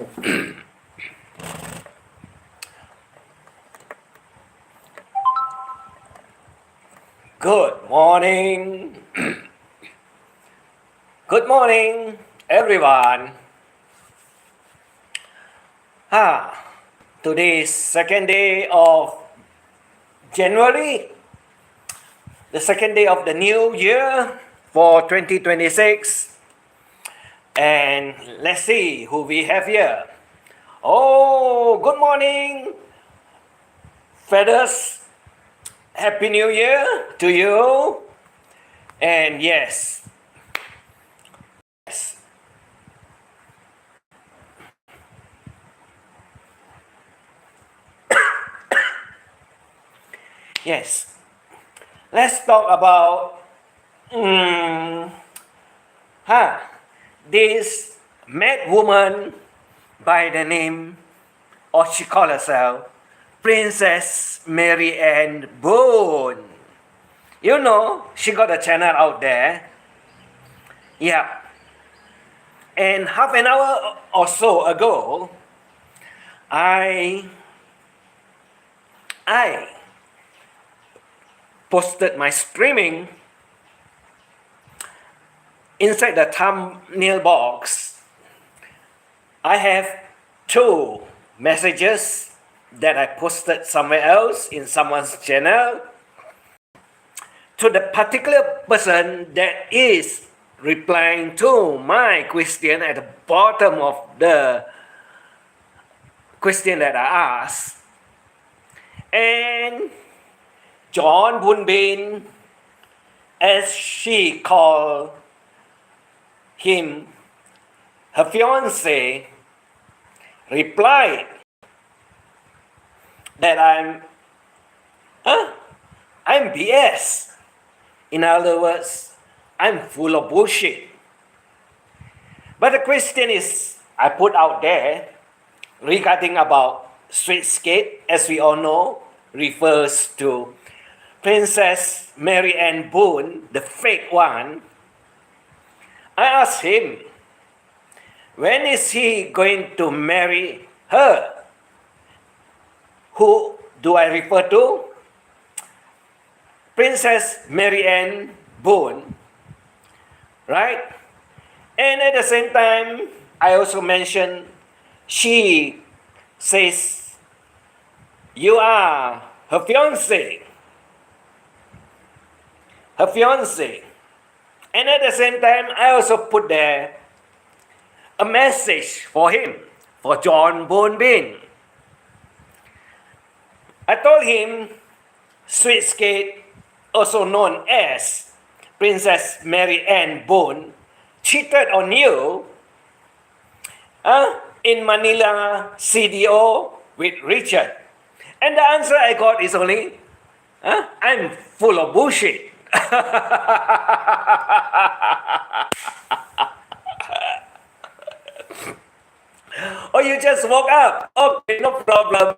Good morning. Good morning, everyone. Today is second day of January, the second day of the new year for 2026. And let's see who we have here. Oh, good morning, Feathers. Happy New Year to you. And yes. Yes. Let's talk about this mad woman by the name, or she called herself, Princess Mary Ann Boone. You know, she got a channel out there. Yeah. And half an hour or so ago, I posted my streaming inside the thumbnail box. I have two messages that I posted somewhere else in someone's channel to the particular person that is replying to my question at the bottom of the question that I asked. And John Bunbin, as she called him, her fiance, replied that I'm BS. In other words, I'm full of bullshit. But the question is, I put out there regarding about Sweet Skate, as we all know, refers to Princess Mary Ann Boone, the fake one. I asked him, when is he going to marry her? Who do I refer to? Princess Mary Ann Boone, right? And at the same time, I also mentioned, she says, you are her fiance. Her fiance. And at the same time, I also put there a message for him, for John Bunbin. I told him, Sweet Skate, also known as Princess Mary Ann Boone, cheated on you in Manila CDO with Richard. And the answer I got is only, I'm full of bullshit. Oh, you just woke up. Okay, no problem.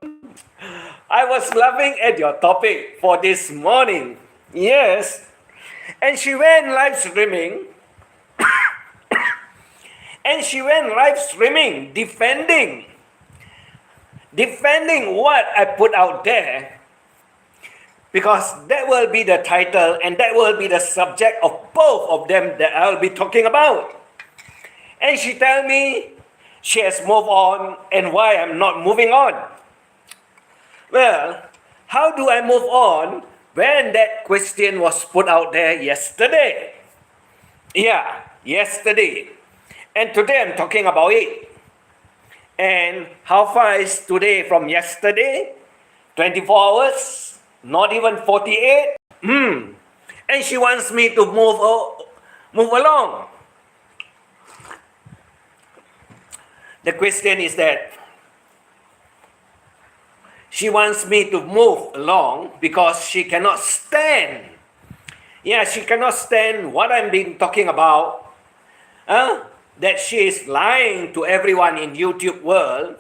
I was laughing at your topic for this morning. Yes. And she went live streaming. And she went live streaming, defending what I put out there. Because that will be the title and that will be the subject of both of them that I'll be talking about. And she tell me she has moved on and why I'm not moving on. Well, how do I move on when that question was put out there yesterday? Yeah, yesterday. And today I'm talking about it. And how far is today from yesterday? 24 hours? Not even 48? And she wants me to move along. The question is that she wants me to move along because she cannot stand. Yeah, she cannot stand what I'm been talking about. That she is lying to everyone in YouTube world.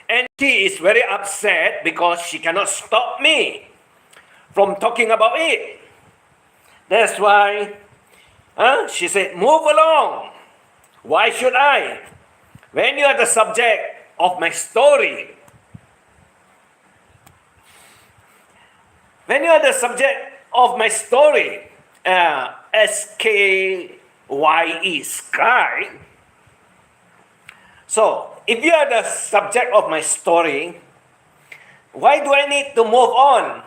And she is very upset because she cannot stop me from talking about it. That's why she said, move along. Why should I? When you are the subject of my story. When you are the subject of my story, SKYE, sky. So, if you are the subject of my story, why do I need to move on?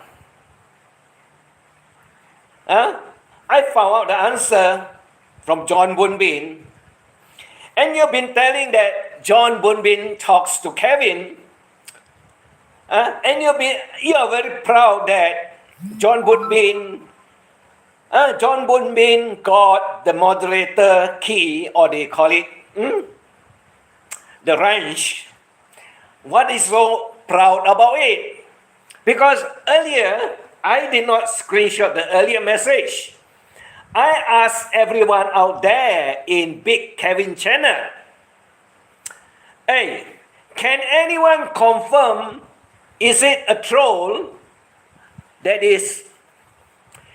I found out the answer from John Bunbin. And you've been telling that John Bunbin talks to Kevin. And you are very proud that John Bunbin got the moderator key, or they call it the range. What is so proud about it? Because earlier, I did not screenshot the earlier message. I asked everyone out there in Big Kevin channel, hey, can anyone confirm, is it a troll that is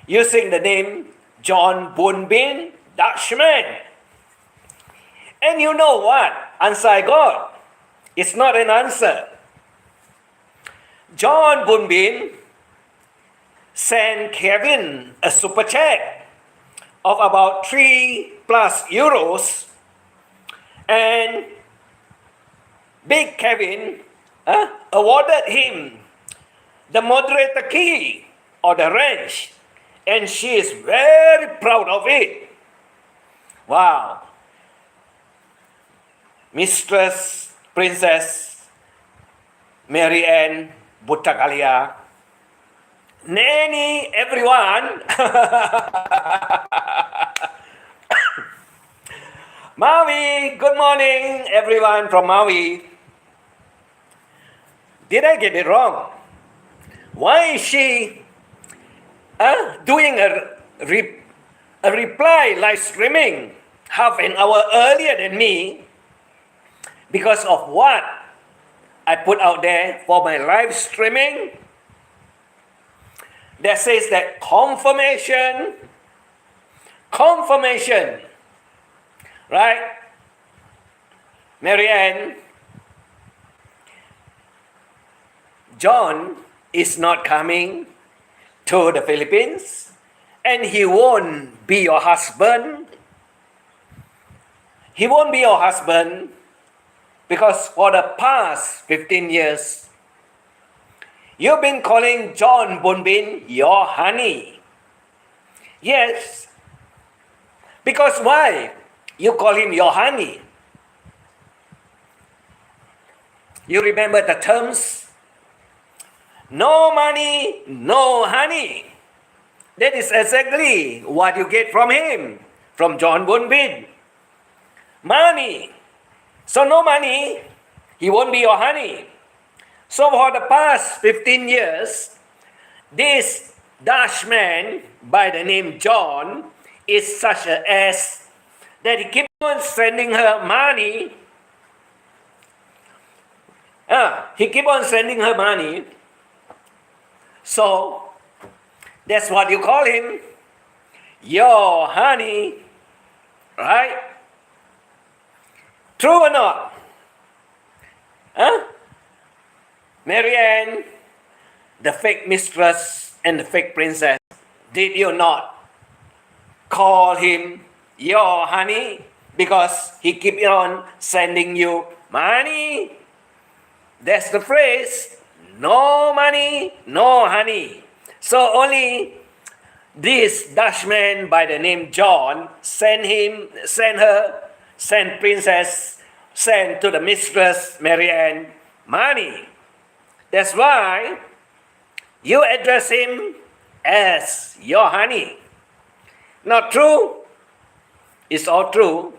using the name John Bunbin, Dutchman? And you know what answer I got? It's not an answer. John Bunbin sent Kevin a super chat of about 3+ euros, and Big Kevin awarded him the moderator key or the range, and she is very proud of it. Wow. Mistress Princess Mary Ann Buttagalia, Nanny, everyone. Maui, good morning, everyone from Maui. Did I get it wrong? Why is she doing a reply live streaming half an hour earlier than me? Because of what I put out there for my live streaming? That says that confirmation, right? Marianne, John is not coming to the Philippines, and he won't be your husband. He won't be your husband because for the past 15 years, you've been calling John Bunbin your honey. Yes. Because why? You call him your honey. You remember the terms? No money, no honey. That is exactly what you get from him, from John Bunbin. Money. So no money, he won't be your honey. So for the past 15 years, this Dutchman by the name John is such an ass that he keeps on sending her money. He keeps on sending her money. So that's what you call him, your honey, right? True or not? Marianne, the fake mistress and the fake princess, did you not call him your honey because he keeps on sending you money? That's the phrase, no money, no honey. So only this Dutchman by the name John sent to the mistress Marianne money. That's why you address him as your honey. Not true? It's all true.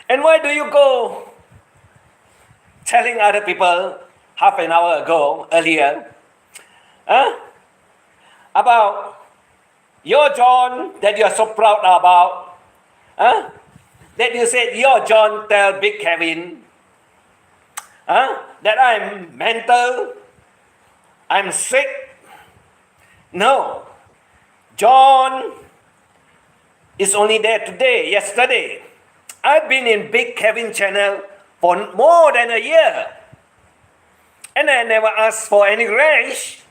And why do you go telling other people half an hour ago, earlier, about your John that you are so proud about? That you said your John tell Big Kevin that I'm mental, I'm sick. No. John is only there today, yesterday. I've been in Big Kevin channel for more than a year. And I never asked for any range.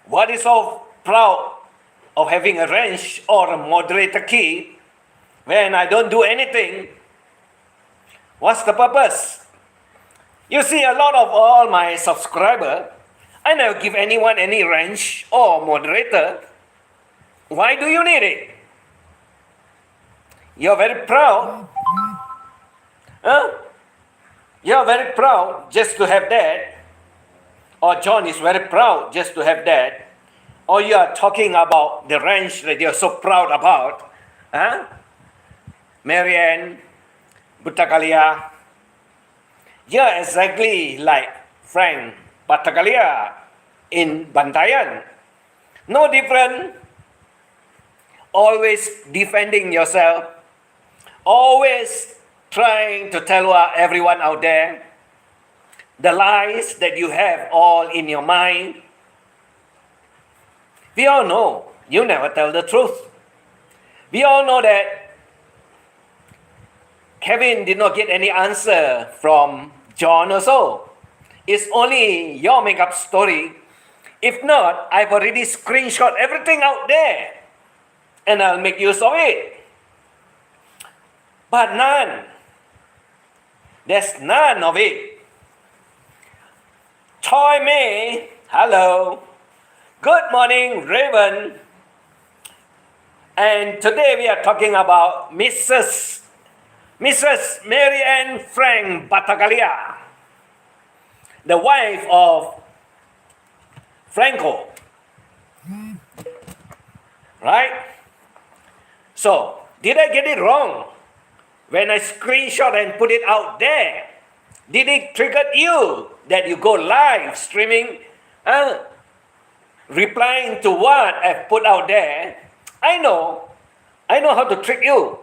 What is so proud of having a range or a moderator key when I don't do anything? What's the purpose? You see, a lot of all my subscribers, I never give anyone any range or moderator. Why do you need it? You're very proud. Huh? You're very proud just to have that. Or John is very proud just to have that. Or you are talking about the range that you're so proud about. Huh? Marianne, Buttagalia. You're exactly like Frank Buttagalia in Bantayan. No different. Always defending yourself. Always trying to tell everyone out there the lies that you have all in your mind. We all know you never tell the truth. We all know that Kevin did not get any answer from John or so. It's only your make-up story. If not, I've already screenshot everything out there and I'll make use of it. But none. There's none of it. Choi May, hello. Good morning, Raven. And today we are talking about Mrs. Mary Ann Frank Buttagalia, the wife of Franco. Right? So, did I get it wrong when I screenshot and put it out there? Did it trigger you that you go live streaming, replying to what I've put out there? I know how to trick you.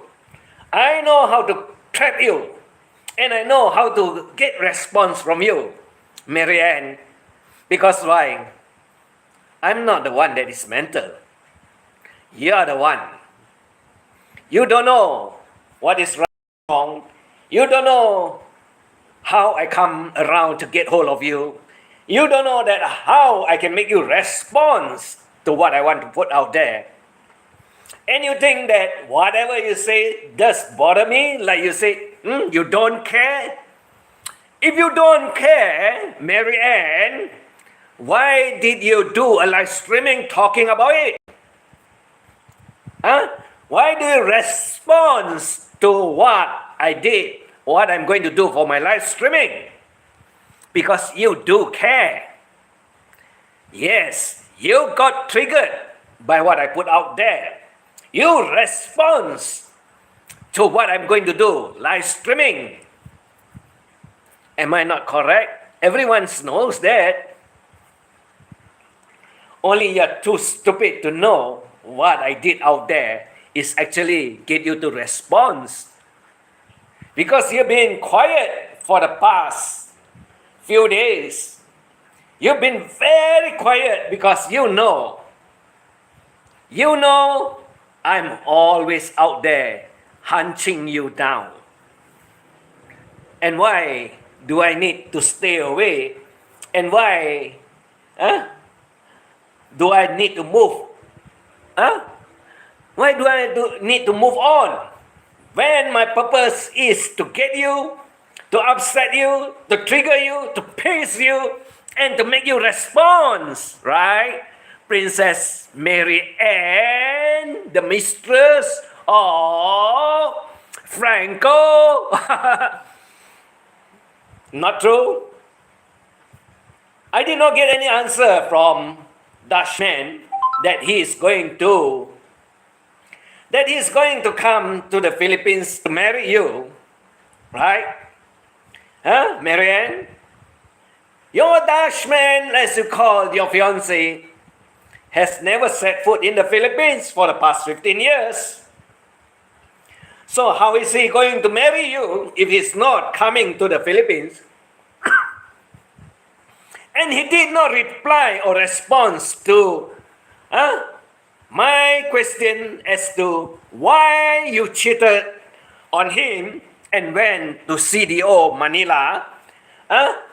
I know how to trap you. And I know how to get response from you, Marianne. Because why? I'm not the one that is mental. You're the one. You don't know what is wrong. You don't know how I come around to get hold of you. You don't know that how I can make you respond to what I want to put out there. And you think that whatever you say does bother me, like you say, you don't care? If you don't care, Mary Ann, why did you do a live streaming talking about it? Huh? Why do you respond to what I did, what I'm going to do for my live streaming? Because you do care. Yes, you got triggered by what I put out there. You respond to what I'm going to do, live streaming. Am I not correct? Everyone knows that. Only you're too stupid to know what I did out there is actually get you to respond. Because you've been quiet for the past few days. You've been very quiet because you know I'm always out there hunting you down. And why do I need to stay away? And why do I need to move? Why do I need to move on? When my purpose is to get you, to upset you, to trigger you, to piss you, and to make you respond, right? Princess Mary Ann, the mistress of Franco. Not true. I did not get any answer from Dutchman that he is going to come to the Philippines to marry you, right? Marianne? Your Dutchman, as you call your fiancé, has never set foot in the Philippines for the past 15 years. So how is he going to marry you if he's not coming to the Philippines? And he did not reply or respond to my question as to why you cheated on him and went to CDO Manila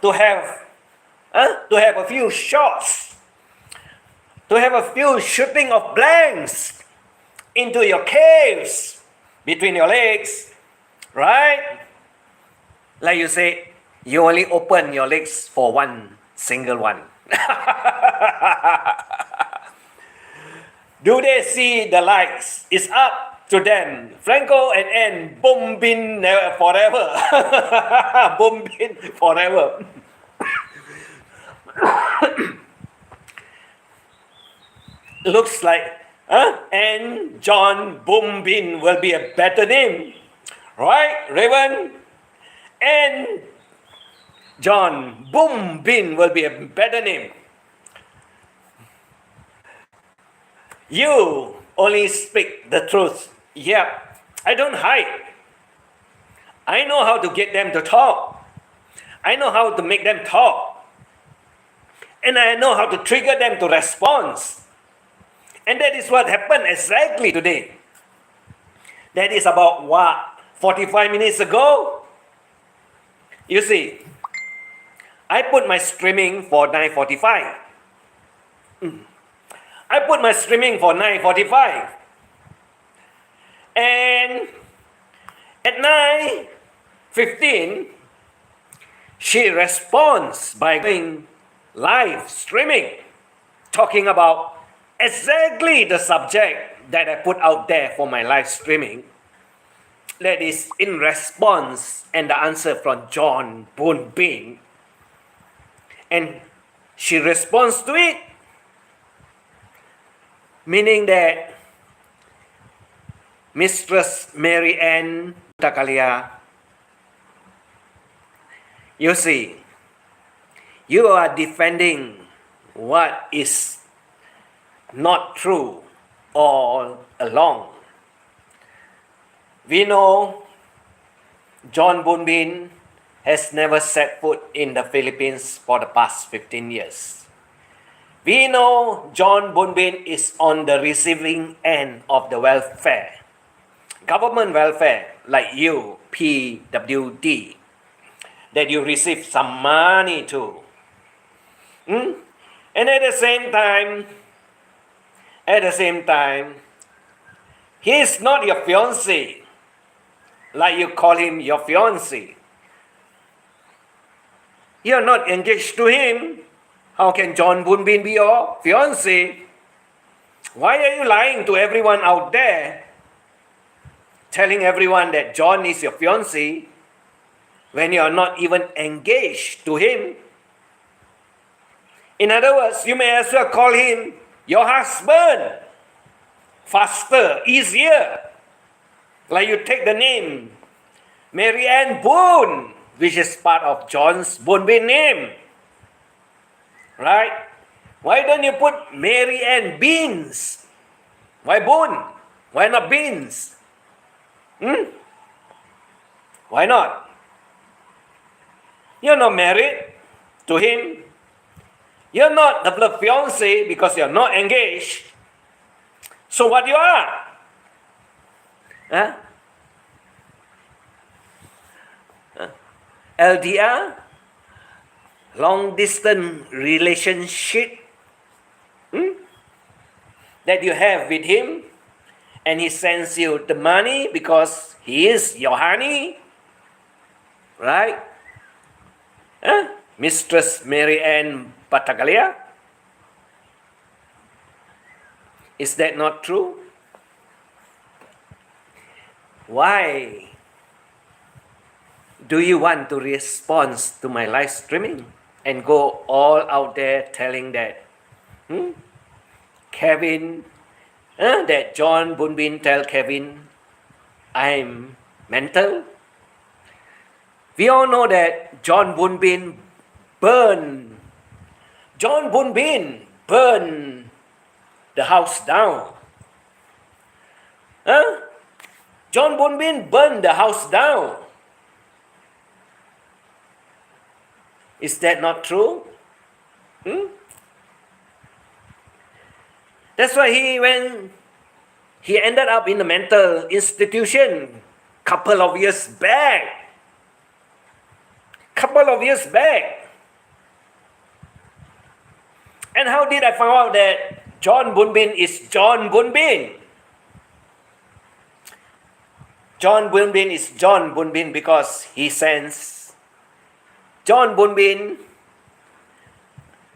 to have a few shots, to have a few shooting of blanks into your caves between your legs, right? Like you say, you only open your legs for one single one. Do they see the lights? It's up to them. Franco and Anne, boom bin forever. Boom bin forever. Looks like and John Boom Bin will be a better name. Right, Raven? And John Boom Bin will be a better name. You only speak the truth. Yep, I don't hide. I know how to get them to talk. I know how to make them talk. And I know how to trigger them to respond. And that is what happened exactly today. That is about what? 45 minutes ago? You see, I put my streaming for 9:45. I put my streaming for 9:45. And at 9:15, she responds by going live streaming, talking about exactly the subject that I put out there for my live streaming. That is in response and the answer from John Boon Bin. And she responds to it, meaning that Mistress Mary Ann Buttagalia, you see, you are defending what is not true all along. We know John Boon Bin has never set foot in the Philippines for the past 15 years. We know John Boon Bin is on the receiving end of the welfare, government welfare, like you, PWD, that you receive some money to. And at the same time, he is not your fiancé, like you call him your fiancé. You are not engaged to him. How can John Boon Bin be your fiancé? Why are you lying to everyone out there, telling everyone that John is your fiancé, when you are not even engaged to him? In other words, you may as well call him your husband. Faster, easier. Like you take the name Mary Ann Boon, which is part of John's Boon Bin name. Right? Why don't you put Mary Ann Beans? Why Boon? Why not Beans? Why not? You're not married to him. You're not the fiancé because you're not engaged. So what you are? LDR? Long distance relationship that you have with him, and he sends you the money because he is your honey, right? Mistress Mary Ann Buttagalia? Is that not true? Why do you want to respond to my live streaming and go all out there telling that Kevin, that John Boon Bin tell Kevin, I'm mental? We all know that John Boon Bin burned the house down. John Boon Bin burned the house down. Is that not true? That's why when he ended up in a mental institution couple of years back. Couple of years back. And how did I find out that John Bunbin is John Bunbin? John Bunbin is John Bunbin because he sends John Bunbin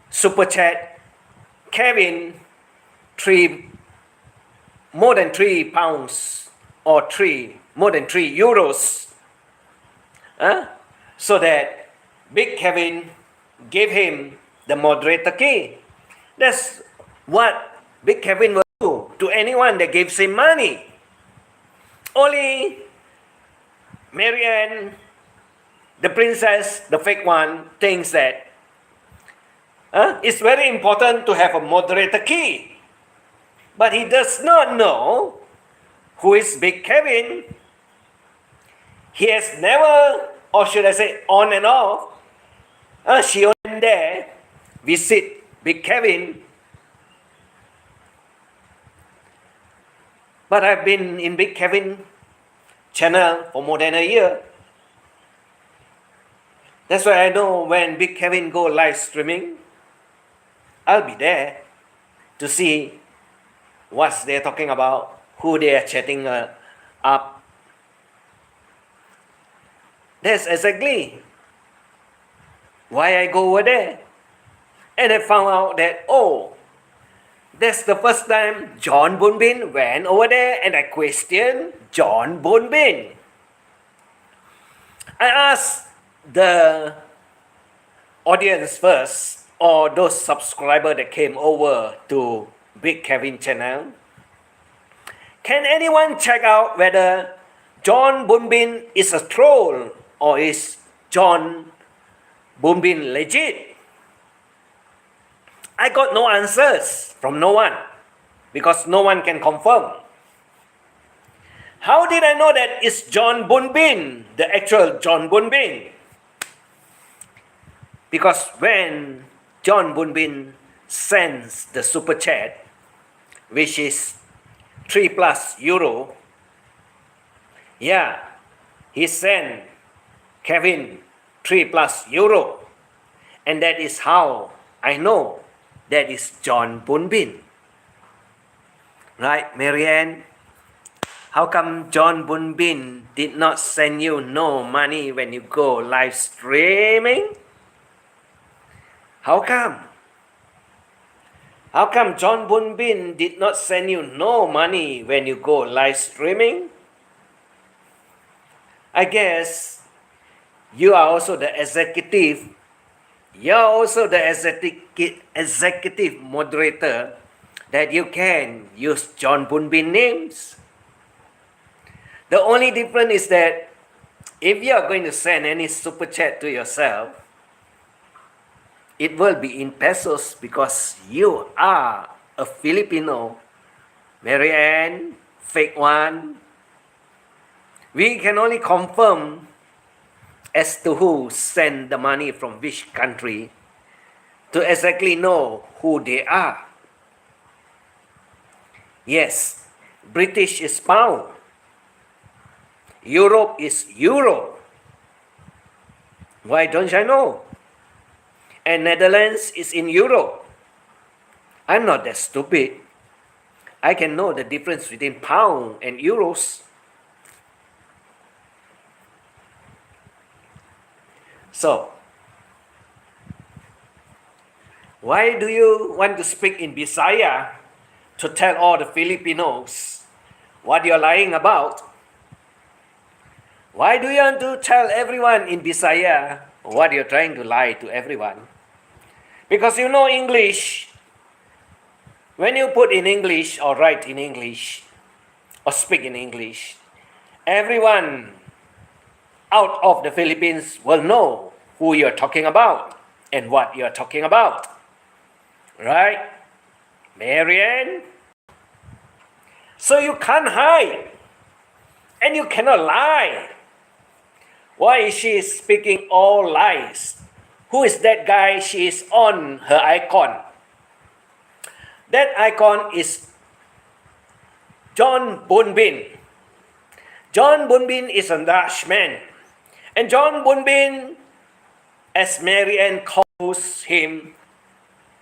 super chat Kevin more than 3 pounds or more than 3 euros, so that Big Kevin gave him the moderator key. That's what Big Kevin will do to anyone that gives him money. Only Marianne, the princess, the fake one, thinks that it's very important to have a moderator key. But he does not know who is Big Kevin. He has never, or should I say on and off, she only there visit Big Kevin. But I've been in Big Kevin channel for more than a year. That's why I know when Big Kevin go live streaming, I'll be there to see what they're talking about, who they are chatting up. That's exactly why I go over there. And I found out that, that's the first time John Bunbin went over there, and I questioned John Bunbin. I asked the audience first, or those subscribers that came over to Big Kevin channel, can anyone check out whether John Bunbin is a troll or is John Bunbin legit? I got no answers from no one because no one can confirm. How did I know that it's John Bunbin, the actual John Bunbin? Because when John Bunbin sends the super chat, which is 3+ euro, he sent Kevin 3+ euro, and that is how I know that is John Bunbin. Right, Marianne? How come John Bunbin did not send you no money when you go live streaming? How come? How come John Bunbin did not send you no money when you go live streaming? I guess you are also the executive. You are also the executive moderator that you can use John Bunbin names. The only difference is that if you are going to send any super chat to yourself, it will be in pesos because you are a Filipino. Marianne, fake one. We can only confirm as to who sent the money from which country to exactly know who they are. Yes, British is pound. Europe is euro. Why don't I know? And Netherlands is in Europe. I'm not that stupid. I can know the difference between pound and euros. So, why do you want to speak in Bisaya to tell all the Filipinos what you're lying about? Why do you want to tell everyone in Bisaya what you're trying to lie to everyone? Because you know English. When you put in English or write in English or speak in English, everyone out of the Philippines will know who you're talking about and what you're talking about. Right? Marianne? So you can't hide and you cannot lie. Why is she speaking all lies? Who is that guy? She is on her icon. That icon is John Bunbin. John Bunbin is a Dutchman. And John Bunbin, as Mary Ann calls him,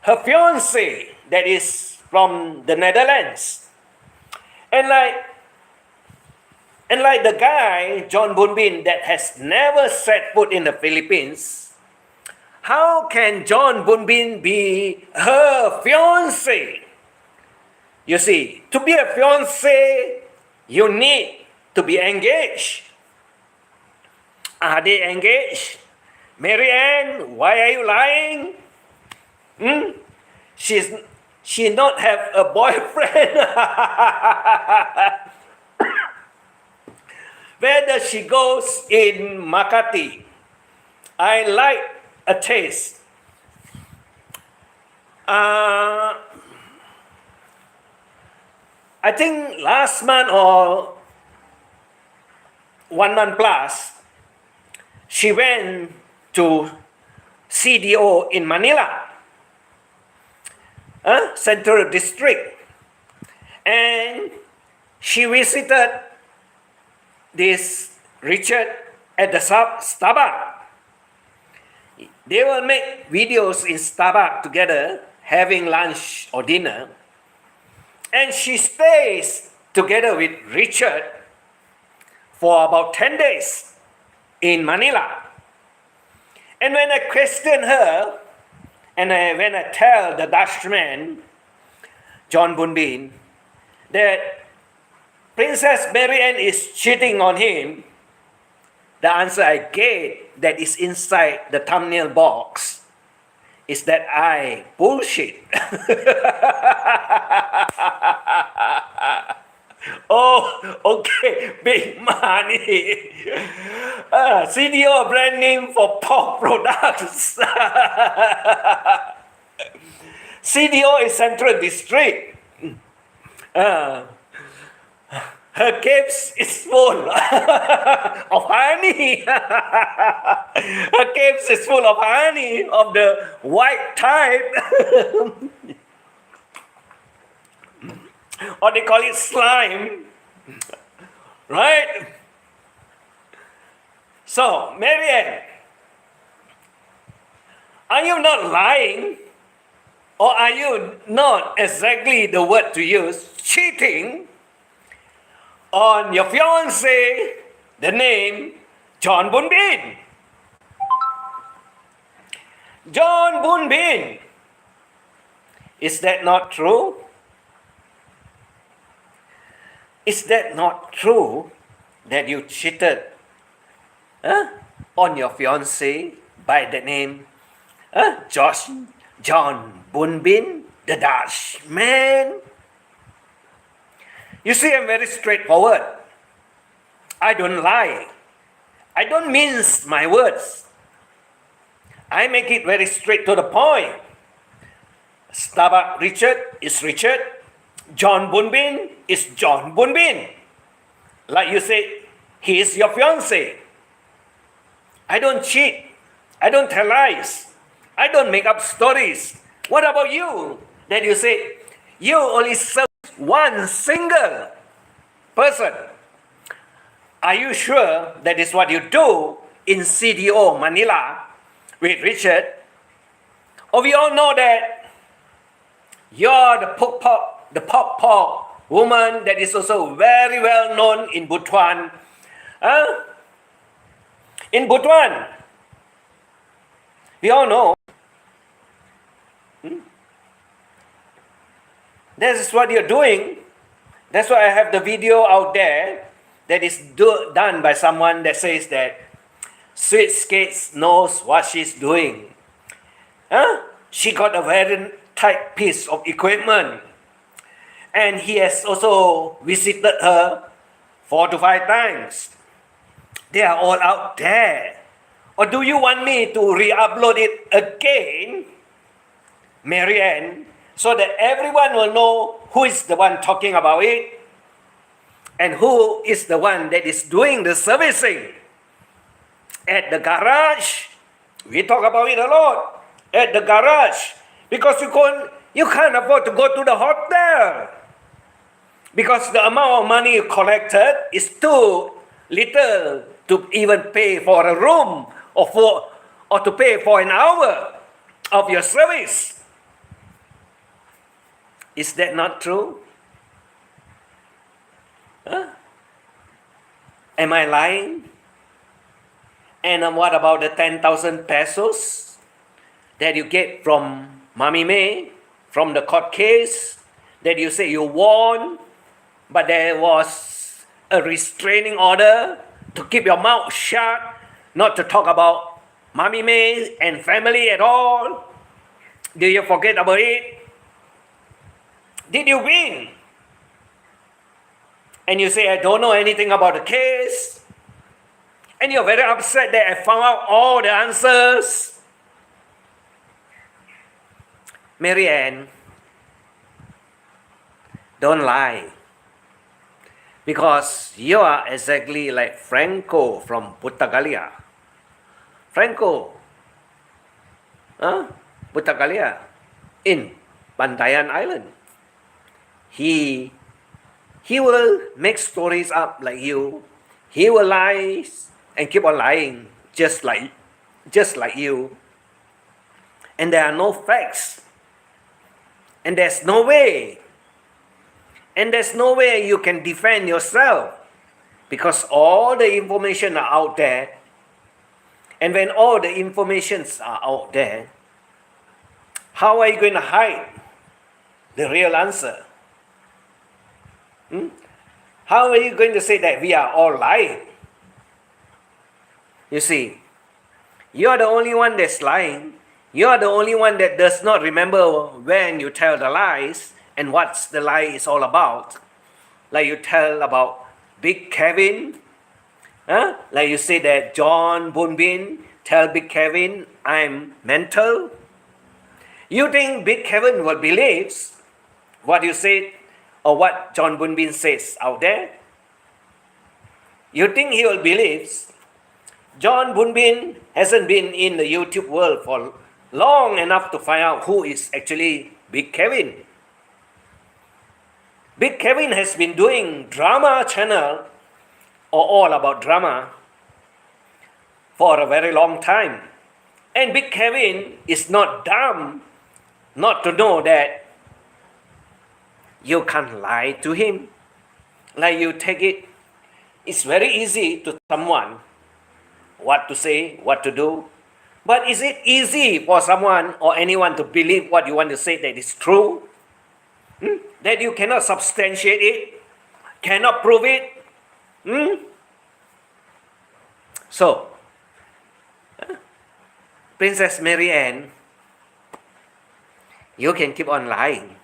her fiance, that is from the Netherlands. And like the guy, John Bunbin, that has never set foot in the Philippines, how can John Bunbin be her fiance? You see, to be a fiance, you need to be engaged. Are they engaged? Mary Ann, why are you lying? She not have a boyfriend. Whether she goes in Makati, I like a taste. I think last month or 1 month plus, she went to CDO in Manila, Central District, and she visited this Richard at the Starbucks. They will make videos in Starbucks together, having lunch or dinner, and she stays together with Richard for about 10 days in Manila. And when I question her, and when I tell the Dutchman, John Bunbin, that Princess Mary Ann is cheating on him, the answer I gave that is inside the thumbnail box is that I bullshit. Oh, okay, big money. CDO brand name for pork products. CDO is Central District. Her caves is full of honey. Her caves is full of honey of the white type. Or they call it slime. Right? So, Mary Ann, are you not lying? Or are you not exactly the word to use, cheating on your fiancé, the name John Bunbin? John Bunbin. Is that not true? Is that not true that you cheated on your fiancé by the name John Bunbin, the Dutchman? You see, I'm very straightforward. I don't lie. I don't mince my words. I make it very straight to the point. Starbucks Richard is Richard. John Bunbin is John Bunbin. Like you say, he is your fiancé. I don't cheat. I don't tell lies. I don't make up stories. What about you? That you say, you only serve one single person. Are you sure that is what you do in CDO Manila with Richard? Or we all know that you're the pop woman that is also very well known in Butuan. In Butuan, we all know. This is what you're doing. That's why I have the video out there that is done by someone that says that Sweet Skates knows what she's doing. She got a very tight piece of equipment. And he has also visited her 4 to 5 times. They are all out there. Or do you want me to re-upload it again, Mary Ann, so that everyone will know who is the one talking about it and who is the one that is doing the servicing? At the garage, we talk about it a lot. At the garage, because you can't afford to go to the hotel, because the amount of money you collected is too little to even pay for a room or to pay for an hour of your service. Is that not true? Huh? Am I lying? And what about the 10,000 pesos that you get from Mommy May, from the court case, that you say you won, but there was a restraining order to keep your mouth shut, not to talk about Mommy May and family at all? Do you forget about it? Did you win? And you say, I don't know anything about the case. And you're very upset that I found out all the answers. Marianne, don't lie. Because you are exactly like Franco from Buttagalia. Franco, Buttagalia, in Bantayan Island. He will make stories up like you. He will lie and keep on lying just like you. And there are no facts. And there's no way you can defend yourself, because all the information are out there. And when all the informations are out there, how are you going to hide the real answer? How are you going to say that we are all lying? You see, you are the only one that's lying. You are the only one that does not remember when you tell the lies and what the lie is all about. Like you tell about Big Kevin. Like you say that John Bunbin tell Big Kevin, I'm mental. You think Big Kevin will believe what you said or what John Bunbin says out there? You think he will believe? John Bunbin hasn't been in the YouTube world for long enough to find out who is actually Big Kevin. Big Kevin has been doing drama channel or all about drama for a very long time. And Big Kevin is not dumb not to know that you can't lie to him. Like you take it, it's very easy to someone what to say, what to do. But is it easy for someone or anyone to believe what you want to say that is true? That you cannot substantiate it, cannot prove it? So, Princess Mary Ann, you can keep on lying.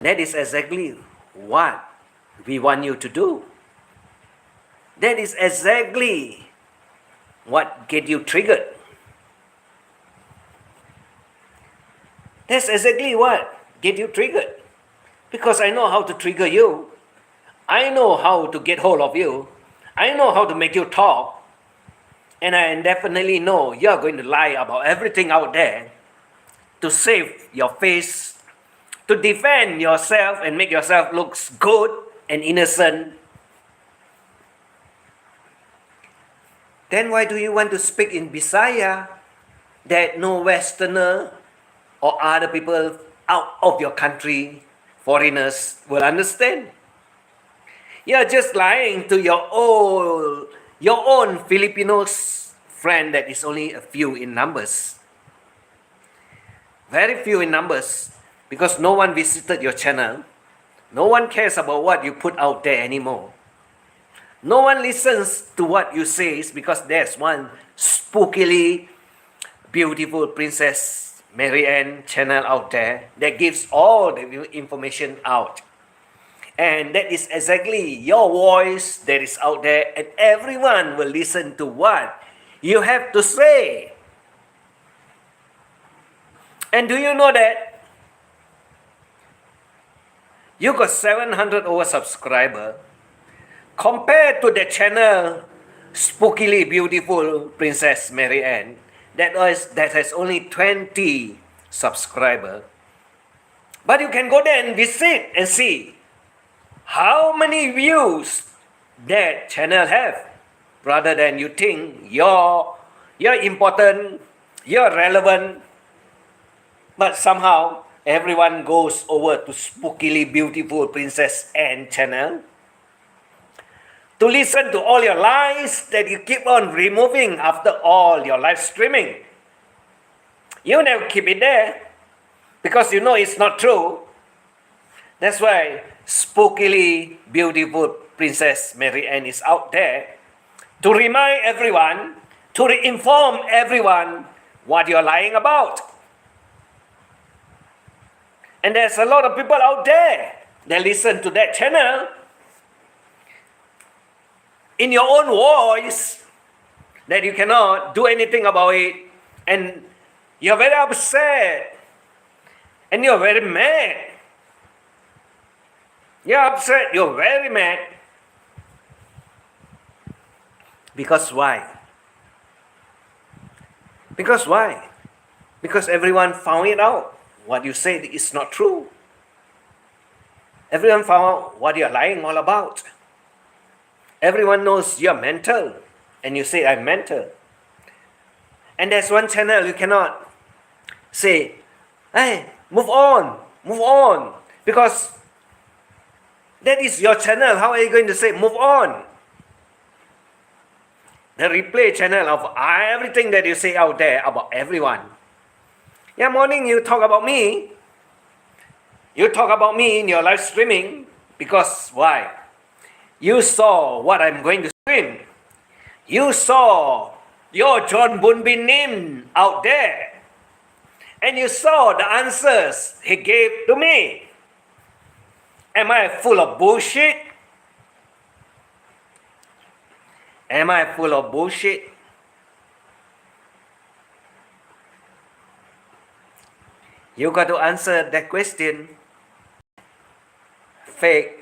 That is exactly what we want you to do. That is exactly what get you triggered. That's exactly what get you triggered. Because I know how to trigger you. I know how to get hold of you. I know how to make you talk. And I definitely know you're going to lie about everything out there to save your face, to defend yourself and make yourself look good and innocent. Then why do you want to speak in Bisaya that no Westerner or other people out of your country, foreigners, will understand? You're just lying to your own Filipinos friend that is only a few in numbers. Very few in numbers, because no one visited your channel. No one cares about what you put out there anymore. No one listens to what you say because there's one spookily beautiful Princess Mary Ann channel out there that gives all the information out. And that is exactly your voice that is out there, and everyone will listen to what you have to say. And do you know that you got 700 over subscribers compared to the channel spookily beautiful Princess Mary Ann that has only 20 subscribers. But you can go there and visit and see how many views that channel have, rather than you think you're important, you're relevant, but somehow everyone goes over to Spookily Beautiful Princess Anne channel to listen to all your lies that you keep on removing after all your live streaming. You never keep it there because you know it's not true. That's why Spookily Beautiful Princess Mary Ann is out there to remind everyone, to inform everyone what you're lying about. And there's a lot of people out there that listen to that channel in your own voice that you cannot do anything about it, and you're very upset and you're very mad. You're upset, you're very mad. Because why? Because why? Because everyone found it out. What you said is not true. Everyone found out what you're lying all about. Everyone knows you're mental, and you say I'm mental. And there's one channel you cannot say, hey, move on, because that is your channel. How are you going to say move on? The replay channel of everything that you say out there about everyone. Yeah, morning you talk about me. You talk about me in your live streaming because why? You saw what I'm going to stream. You saw your John Bunbin name out there. And you saw the answers he gave to me. Am I full of bullshit? Am I full of bullshit? You got to answer that question. Fake.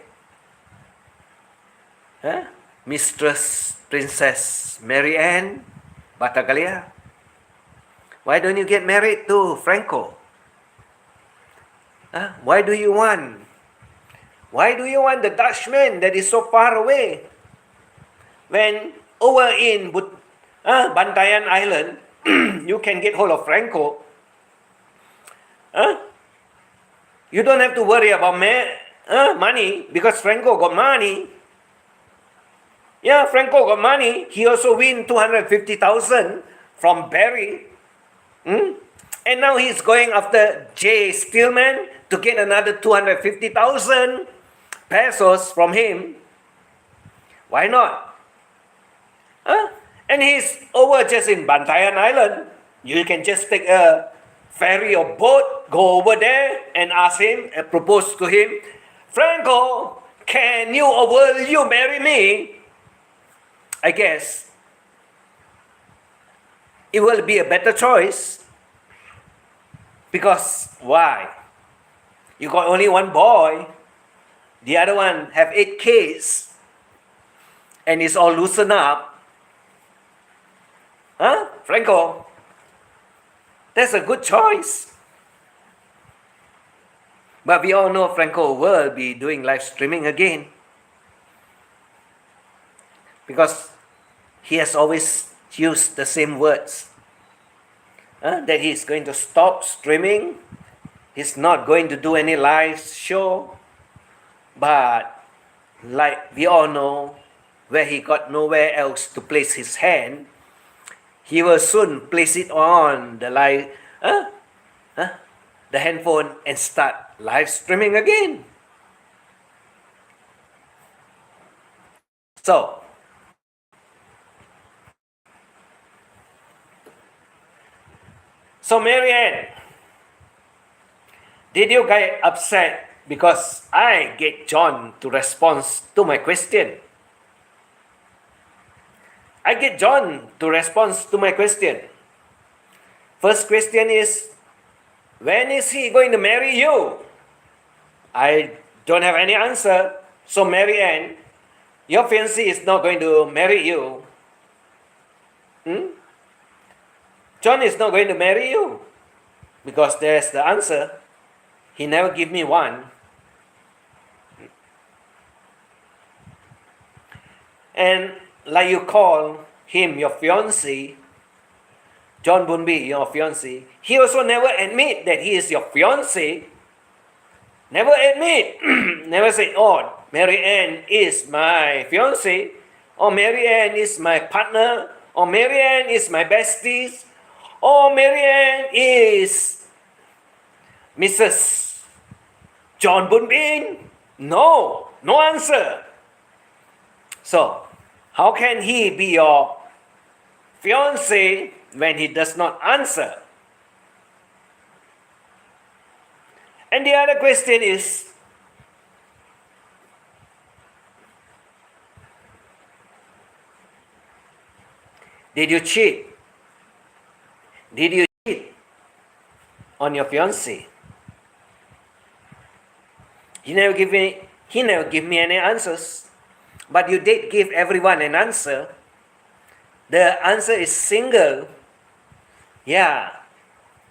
Huh? Mistress Princess Mary Ann Buttagalia. Why don't you get married to Franco? Huh? Why do you want the Dutchman that is so far away? When over in Bantayan Island, you can get hold of Franco. You don't have to worry about money because Franco got money. Yeah, Franco got money. He also win 250,000 from Barry. And now he's going after Jay Stillman to get another 250,000 pesos from him. Why not? And he's over just in Bantayan Island. You can just take a ferry or boat, go over there and ask him, propose to him, Franco, can you or will you marry me? I guess it will be a better choice. Because why? You got only one boy. The other one have 8 kids. And it's all loosened up. Franco? That's a good choice. But we all know Franco will be doing live streaming again. Because he has always used the same words. That he's going to stop streaming. He's not going to do any live show. But like we all know, where he got nowhere else to place his hand, he will soon place it on the the handphone and start live streaming again. So Mary Ann, did you get upset because I get John to respond to my question? I get John to respond to my question. First question is, when is he going to marry you? I don't have any answer. So Mary Ann, your fiancé is not going to marry you. John is not going to marry you. Because there's the answer. He never give me one. And like you call him your fiancé, John Bunby, your fiancé, he also never admit that he is your fiancé. Never admit. Never say, oh, Mary Ann is my fiancé, or Mary Ann is my partner, or Mary Ann is my besties, or Mary Ann is Mrs. John Bunbin. No, no answer. So, how can he be your fiancé when he does not answer? And the other question is, did you cheat? Did you cheat on your fiancé? He never give me any answers. But you did give everyone an answer. The answer is single. Yeah,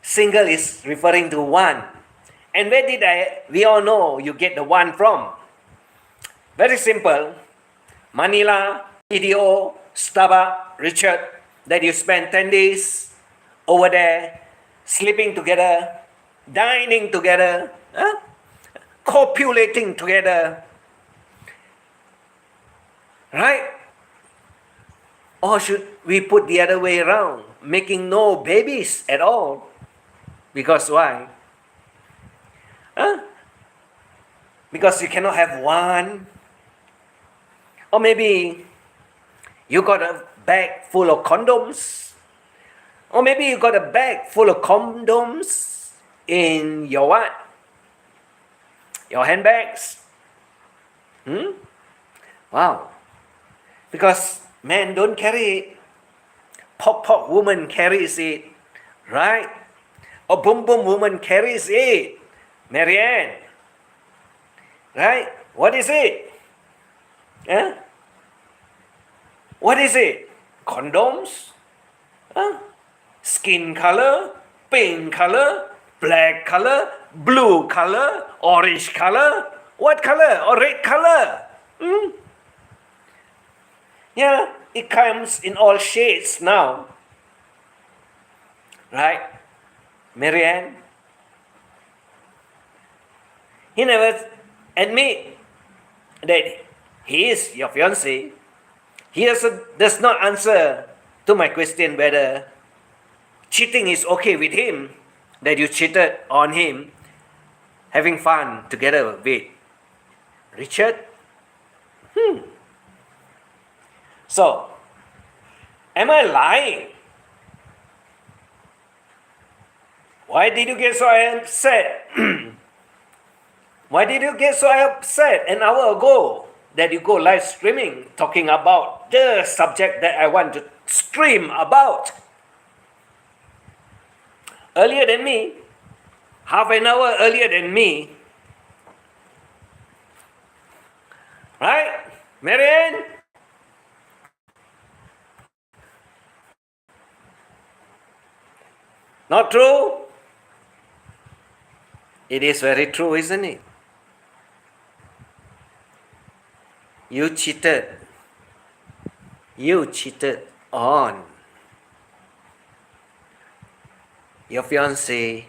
single is referring to one. And where did we all know you get the one from? Very simple. Manila, PDO, Starbucks, Richard, that you spend 10 days over there, sleeping together, dining together, copulating together. Right? Or should we put the other way around, making no babies at all? Because why? Because you cannot have one. Or maybe you got a bag full of condoms. Or maybe you got a bag full of condoms in your what? Your handbags. Wow. Because men don't carry it. Pop woman carries it. Right? Or boom woman carries it. Mary Ann. Right? What is it? What is it? Condoms? Skin color? Pink color? Black color? Blue color? Orange color? What color? Or red color? Yeah, it comes in all shades now. Right? Mary Ann? He never admit that he is your fiancé. He also does not answer to my question whether cheating is okay with him, that you cheated on him, having fun together with Richard. So, am I lying? Why did you get so upset? Why did you get so upset an hour ago that you go live streaming talking about the subject that I want to stream about? Earlier than me, half an hour earlier than me. Right? Marianne? Not true? It is very true, isn't it? You cheated. You cheated on your fiancé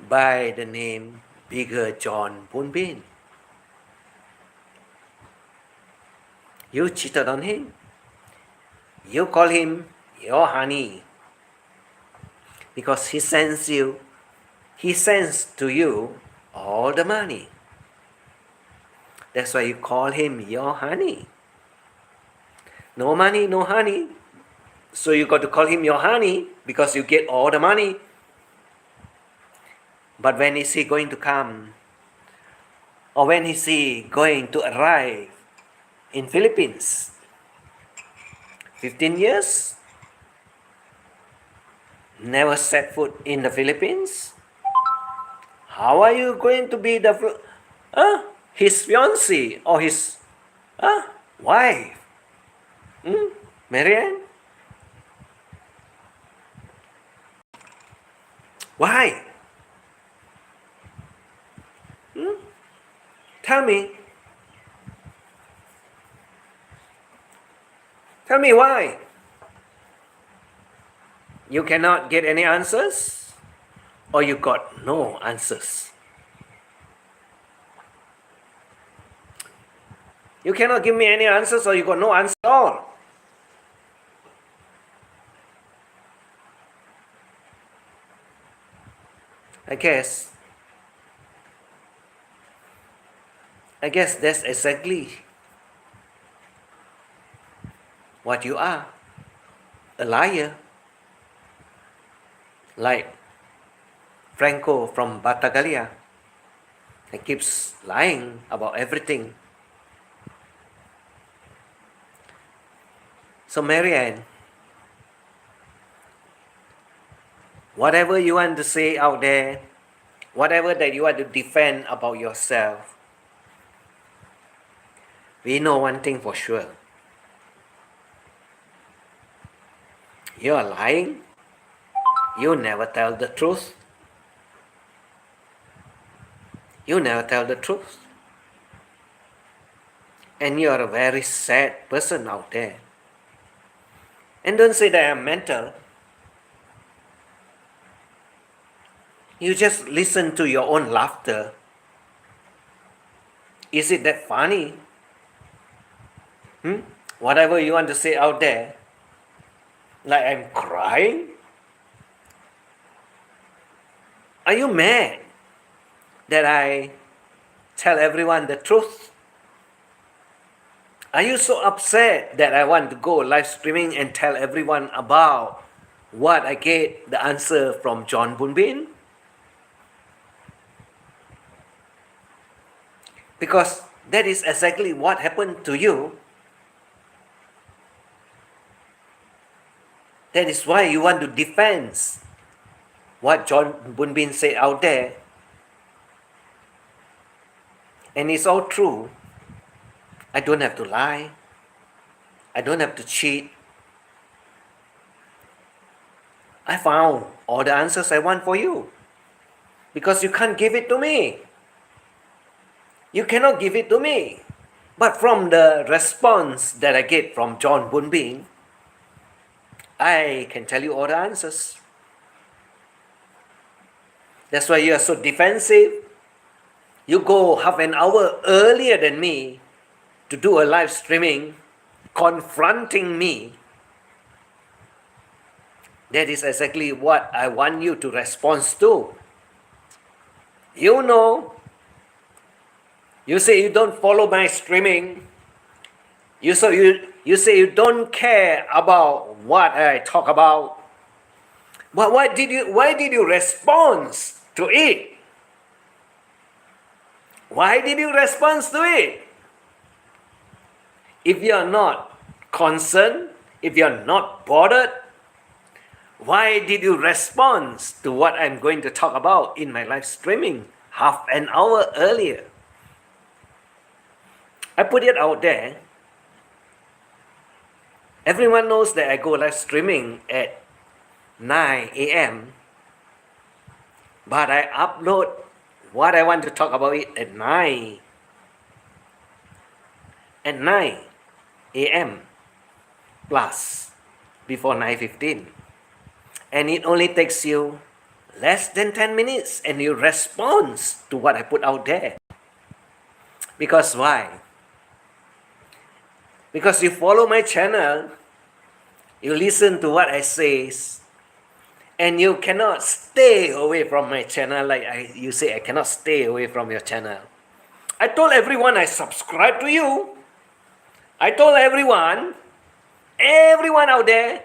by the name Bigger John Bunbin. You cheated on him. You call him your honey because he sends to you all the money. That's why you call him your honey. No money, no honey. So you got to call him your honey because you get all the money. But when is he going to come? Or when is he going to arrive in Philippines? 15 years? Never set foot in the Philippines? How are you going to be his fiancé or his wife? Marianne? Why? Tell me. Tell me why. You cannot get any answers, or you got no answers. You cannot give me any answers, or you got no answer at all. I guess that's exactly what you are, a liar. Like Franco from Buttagalia, he keeps lying about everything. So Marianne, whatever you want to say out there, whatever that you want to defend about yourself, we know one thing for sure. You are lying. You never tell the truth. You never tell the truth. And you are a very sad person out there. And don't say that I'm mental. You just listen to your own laughter. Is it that funny? Whatever you want to say out there, like I'm crying? Are you mad that I tell everyone the truth? Are you so upset that I want to go live streaming and tell everyone about what I get the answer from John Bunbin? Because that is exactly what happened to you. That is why you want to defend what John Bunbin said out there. And it's all true. I don't have to lie. I don't have to cheat. I found all the answers I want for you. Because you can't give it to me. You cannot give it to me. But from the response that I get from John Bunbin, I can tell you all the answers. That's why you are so defensive. You go half an hour earlier than me to do a live streaming, confronting me. That is exactly what I want you to respond to. You know, you say you don't follow my streaming. You say you don't care about what I talk about. But why did you respond to it? Why did you respond to it? If you are not concerned, if you are not bothered, why did you respond to what I'm going to talk about in my live streaming half an hour earlier? I put it out there. Everyone knows that I go live streaming at 9 a.m. But I upload what I want to talk about it at 9 a.m. plus before 9:15. And it only takes you less than 10 minutes and you respond to what I put out there. Because why? Because you follow my channel, you listen to what I say, and you cannot stay away from my channel like you say I cannot stay away from your channel. I told everyone I subscribe to you. I told everyone out there,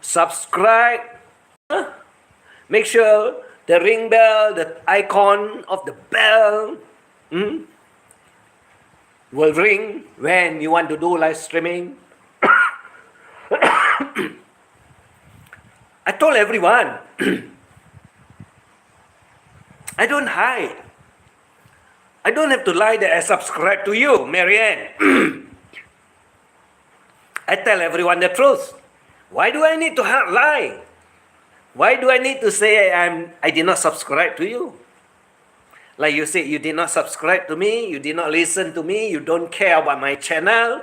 subscribe. Make sure the ring bell, the icon of the bell will ring when you want to do live streaming. I told everyone. I don't hide. I don't have to lie that I subscribe to you, Marianne. I tell everyone the truth. Why do I need to lie? Why do I need to say I did not subscribe to you? Like you said, you did not subscribe to me, you did not listen to me, you don't care about my channel,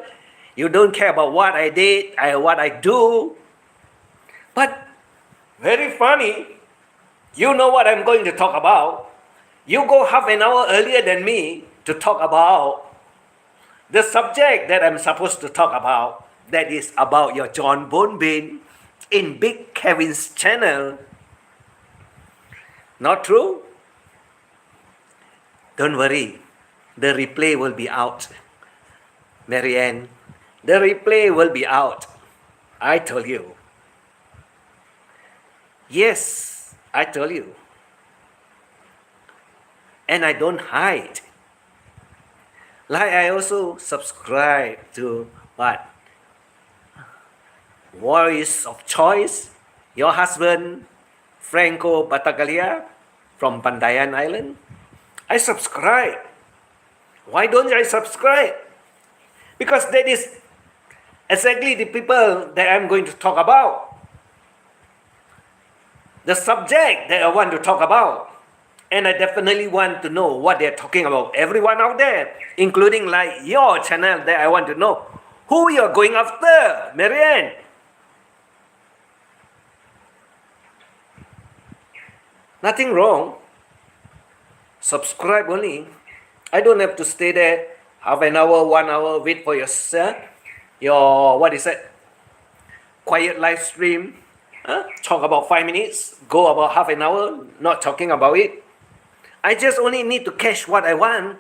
You don't care about what I did, what I do. But very funny, you know what I'm going to talk about. You go half an hour earlier than me to talk about the subject that I'm supposed to talk about. That is about your John Bonbean in Big Kevin's channel. Not true? Don't worry, the replay will be out. Marianne, the replay will be out. I told you. Yes, I told you. And I don't hide. Like I also subscribe to what? Voice of Choice, your husband, Franco Buttagalia from Bandayan Island. I subscribe. Why don't I subscribe? Because that is exactly the people that I'm going to talk about. The subject that I want to talk about. And I definitely want to know what they're talking about. Everyone out there, including like your channel, that I want to know who you're going after, Marianne. Nothing wrong. Subscribe only. I don't have to stay there half an hour, 1 hour, wait for your what is it? Quiet live stream. Talk about 5 minutes, go about half an hour, not talking about it. I just only need to catch what I want.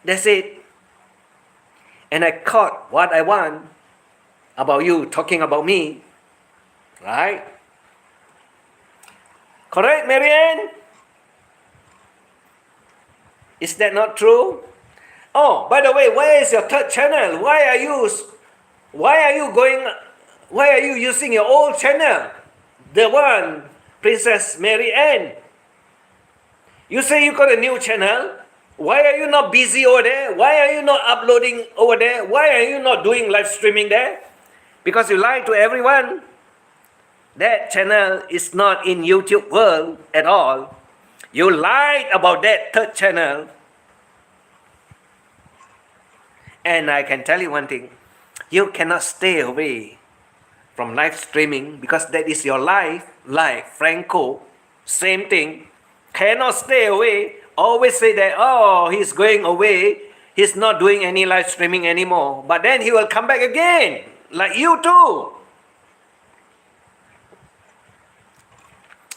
That's it. And I caught what I want about you talking about me. Right? Correct, Marianne? Is that not true? Oh, by the way, where is your third channel? Why are you using your old channel? The one, Princess Marianne. You say you got a new channel. Why are you not busy over there? Why are you not uploading over there? Why are you not doing live streaming there? Because you lie to everyone. That channel is not in YouTube world at all. You lied about that third channel. And I can tell you one thing. You cannot stay away from live streaming because that is your life. Like Franco, same thing. Cannot stay away. Always say that, oh, he's going away. He's not doing any live streaming anymore. But then he will come back again. Like you too.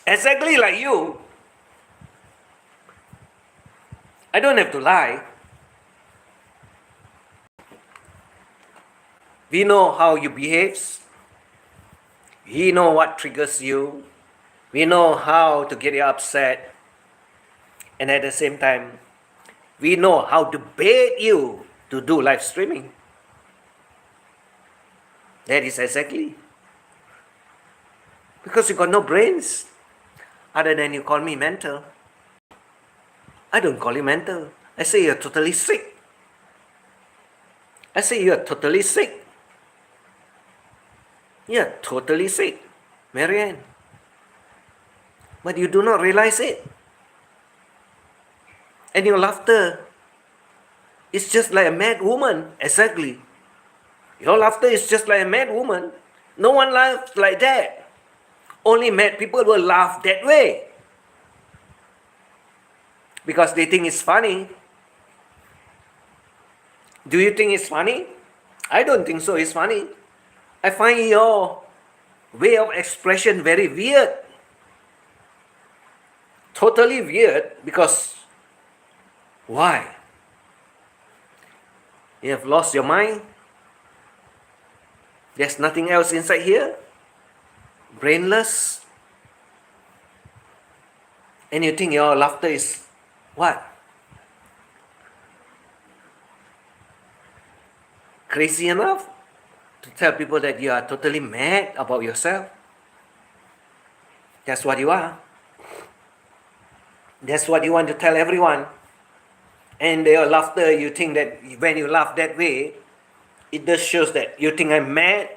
Exactly like you. I don't have to lie. We know how you behave. We know what triggers you. We know how to get you upset. And at the same time, we know how to bait you to do live streaming. That is exactly. Because you got no brains. Other than you call me mental. I don't call you mental. I say you're totally sick. I say you're totally sick. You're totally sick, Marianne. But you do not realize it. And your laughter is just like a mad woman. Exactly. Your laughter is just like a mad woman. No one laughs like that. Only mad people will laugh that way. Because they think it's funny. Do you think it's funny? I don't think so. It's funny. I find your way of expression very weird. Totally weird because why? You have lost your mind? There's nothing else inside here? Brainless? And you think your laughter is what? Crazy enough to tell people that you are totally mad about yourself? That's what you are. That's what you want to tell everyone. And your laughter, you think that when you laugh that way, it just shows that you think I'm mad?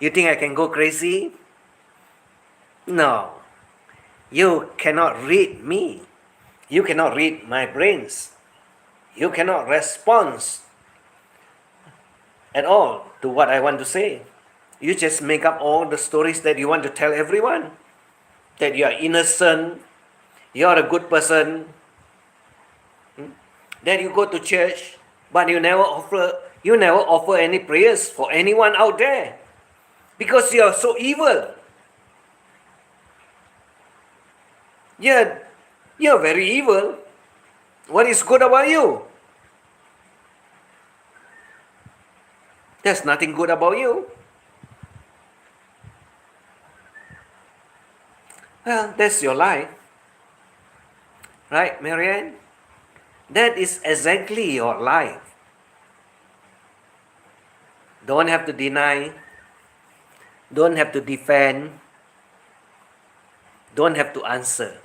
You think I can go crazy? No. You cannot read me. You cannot read my brains. You cannot respond at all to what I want to say. You just make up all the stories that you want to tell everyone. That you are innocent, you are a good person, that you go to church, but you never offer any prayers for anyone out there. Because you are so evil. You're very evil. What is good about you? There's nothing good about you. Well, that's your life. Right, Marianne? That is exactly your life. Don't have to deny. Don't have to defend. Don't have to answer.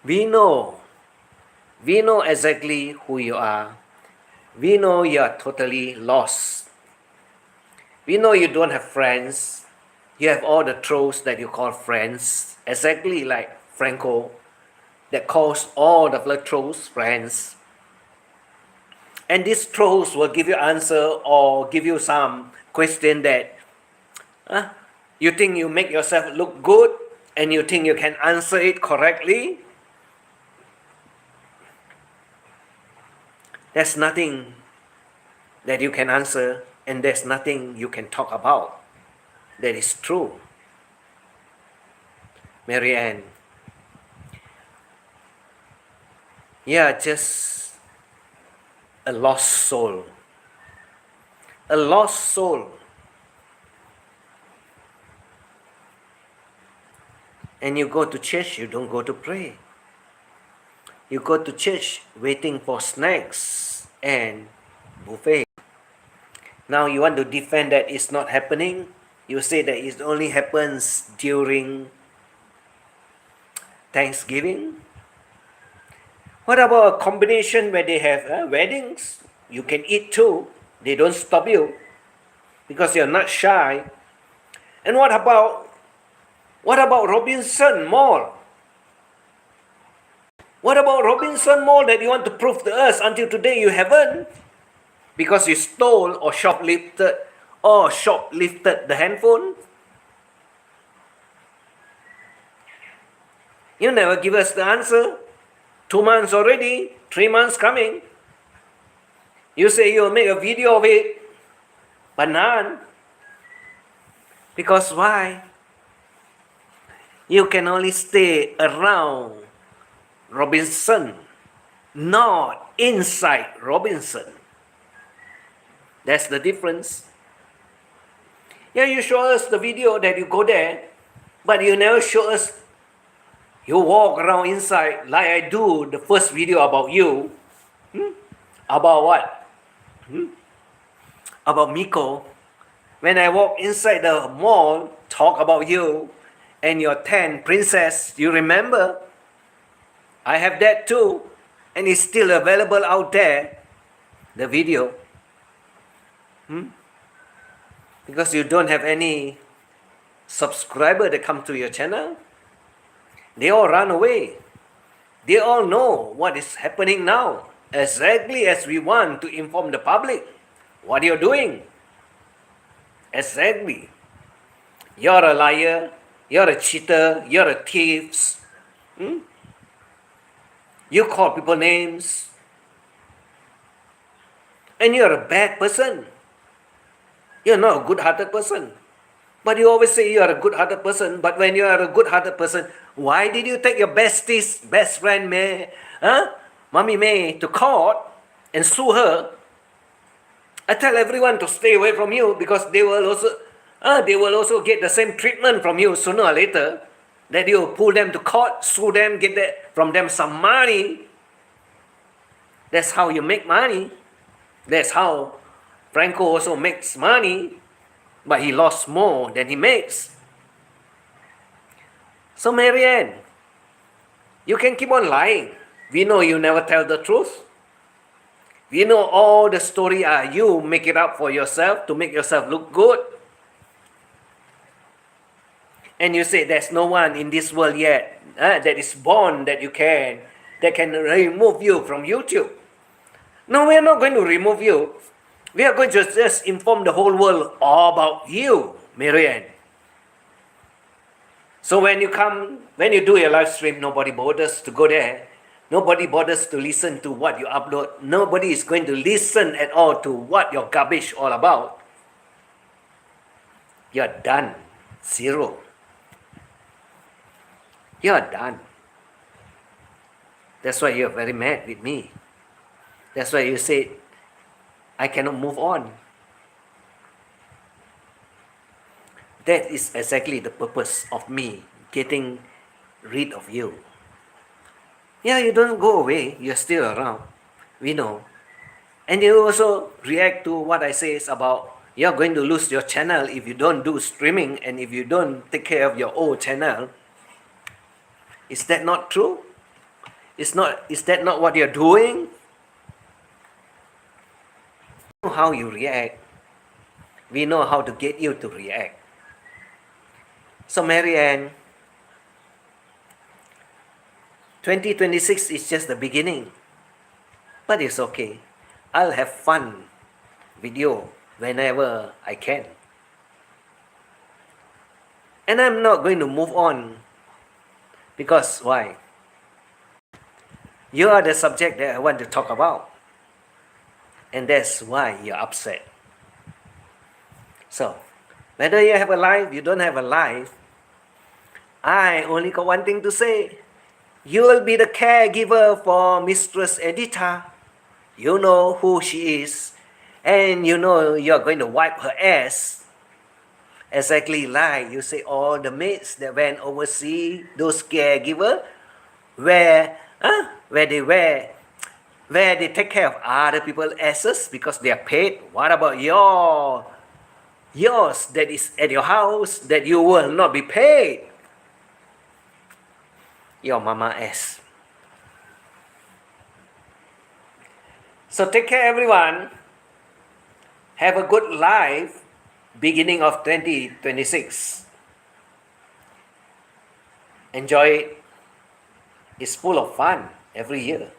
We know exactly who you are. We know you are totally lost. We know you don't have friends. You have all the trolls that you call friends, exactly like Franco, that calls all the trolls friends. And these trolls will give you answer or give you some question that you think you make yourself look good and you think you can answer it correctly. There's nothing that you can answer, and there's nothing you can talk about that is true. Marianne, you're just a lost soul. A lost soul. And you go to church, you don't go to pray. You go to church waiting for snacks and buffet. Now you want to defend that it's not happening. You say that it only happens during Thanksgiving. What about a combination where they have weddings? You can eat too. They don't stop you because you're not shy. And what about Robinson Mall? What about Robinson Mall that you want to prove to us? Until today you haven't, because you stole or shoplifted the handphone. You never give us the answer. 2 months already, 3 months coming. You say you'll make a video of it, but none. Because why? You can only stay around Robinson, not inside Robinson. That's the difference. Yeah, you show us the video that you go there, but you never show us you walk around inside like I do the first video about you. About what? About Miko. When I walk inside the mall, talk about you and your 10 princess. You remember? I have that too. And it's still available out there, the video. Because you don't have any subscriber that come to your channel. They all run away. They all know what is happening now, exactly as we want to inform the public what you're doing. Exactly. You're a liar, you're a cheater, you're a thief. You call people names. And you're a bad person. You're not a good-hearted person. But you always say you are a good-hearted person. But when you are a good-hearted person, why did you take your best friend Mommy May, to court and sue her? I tell everyone to stay away from you because they will also get the same treatment from you sooner or later. That you pull them to court, sue them, get from them some money. That's how you make money. That's how Franco also makes money, but he lost more than he makes. So Marianne, you can keep on lying. We know you never tell the truth. We know all the story are you make it up for yourself to make yourself look good. And you say there's no one in this world yet that is born that can remove you from YouTube. No, we're not going to remove you. We are going to just inform the whole world all about you, Marianne. So when you do your live stream, nobody bothers to go there. Nobody bothers to listen to what you upload. Nobody is going to listen at all to what your garbage all about. You're done. Zero. You're done. That's why you're very mad with me. That's why you say, I cannot move on. That is exactly the purpose of me getting rid of you. Yeah, you don't go away. You're still around. We know. And you also react to what I say is about you're going to lose your channel if you don't do streaming and if you don't take care of your old channel. Is that not true? Is that not what you're doing? We know how you react. We know how to get you to react. So Marianne, 2026 is just the beginning. But it's okay. I'll have fun with you whenever I can. And I'm not going to move on. Because why? You are the subject that I want to talk about. And that's why you're upset. So, whether you have a life, you don't have a life, I only got one thing to say. You will be the caregiver for Mistress Editha. You know who she is. And you know you're going to wipe her ass. Exactly like you say all the mates that went overseas, those caregivers, where they take care of other people's asses because they are paid. What about yours that is at your house that you will not be paid? Your mama ass. So take care, everyone. Have a good life beginning of 2026. Enjoy it. It's full of fun every year.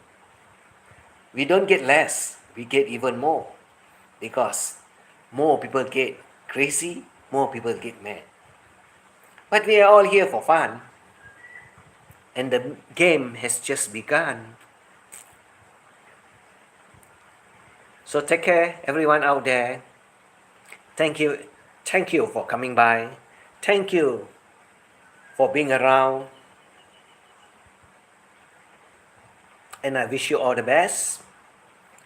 We don't get less, we get even more. Because more people get crazy, more people get mad. But we are all here for fun. And the game has just begun. So take care, everyone out there. Thank you for coming by. Thank you for being around. And I wish you all the best.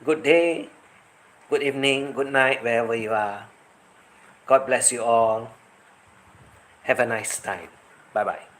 Good day, good evening, good night, wherever you are. God bless you all. Have a nice time. Bye-bye.